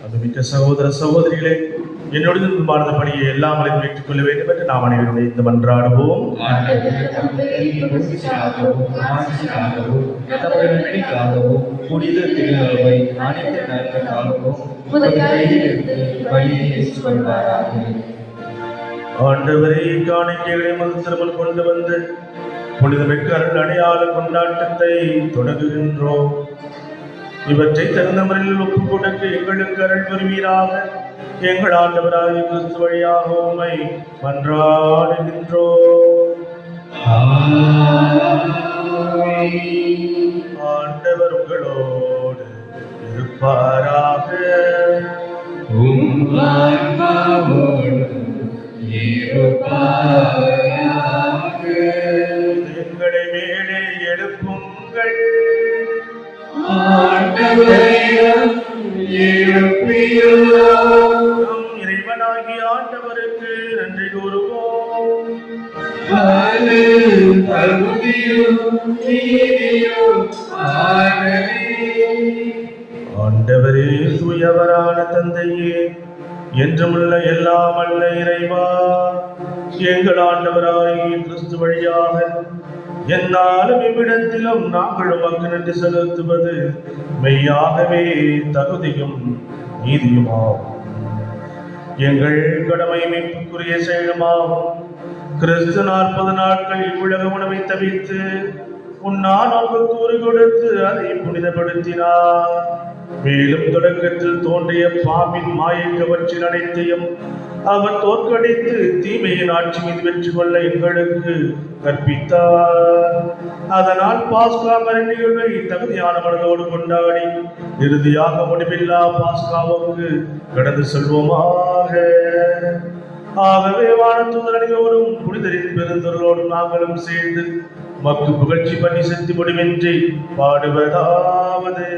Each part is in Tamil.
அதுமிக்க சகோதர சகோதரிகளே, என்னுடைய பாரதப்படியை எல்லாமலையும் ஏற்றுக்கொள்ள வேண்டும் என்று நாம் அனைவருடைய இந்த மன்றாடுவோம். புனித திருவை அனைத்து நலனுக்காகவும் ஆண்டவரே, காணிக்கைகளை திருமல் கொண்டு வந்து புனிதமிக்க அருள் அடையாள கொண்டாட்டத்தை தொடங்குகின்றோம். இவற்றை தகுந்த முறையில் ஒப்புக் கொடுக்க எங்களுக்கு அருள் புரிவீராக. எங்கள் ஆண்டவராகிய கிறிஸ்து வழியாக உம்மை மன்றாடுகின்றோம். ஆண்டவர் உங்களோடு இருப்பாராக. எங்களை மேலே எழுப்புங்கள். நம் இறைவனாகிய ஆண்டவருக்கு நன்றி கூறுவோம். ஆண்டவரே, தூயவரான தந்தையே, என்றுமுள்ள எல்லாம் அல்ல இறைவா, எங்கள் ஆண்டவராகிய கிறிஸ்து வழியாக என்னாலும் இவ்விடத்திலும் நாங்கள் உமக்கு நன்றி செலுத்துவது மெய்யாகவே தகுதியும் நீதியுமாகும். எங்கள் கடமை மீட்புக்குரிய செயலுமாகும். கிறிஸ்து 40 நாட்கள் இவ்வுலக உணவை தவிர்த்து உண்ணான் கூறு கொடுத்து அதை புனிதப்படுத்தினார். மேலும் தொடக்கத்தில் தோன்றிய பாம்பின் மாயை கவர்ச்சியில் அனைத்தையும் அவர் தோற்கடித்து தீமையின் ஆட்சி மீது வெற்றி கொள்ள எங்களுக்கு கற்பித்தார். அதனால் பாஸ்கா நிகழ்வை தகுதியான மனதோடு கொண்டாடி இறுதியாக முடிவில்லா பாஸ்காவுக்கு கடந்து செல்வோமாக. ஆகவே வானத்தூதர் அனைவரும் புனிதரின் பெருந்தொருளோடும் நாங்களும் சேர்ந்து மக்கு புகழ்ச்சி பண்ணி செலுத்தி முடிவின்றி பாடுவதாவது.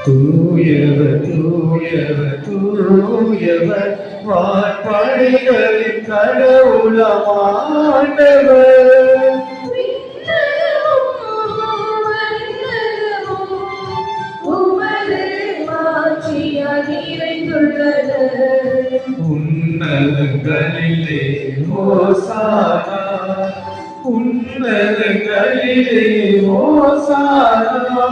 தூயவர் தூயவர் தூயவர் வான்படைகளின் கடவுளமாண்டவர். உன்னதங்களிலே ஹோசானா, உன்னதங்களிலே ஹோசானா.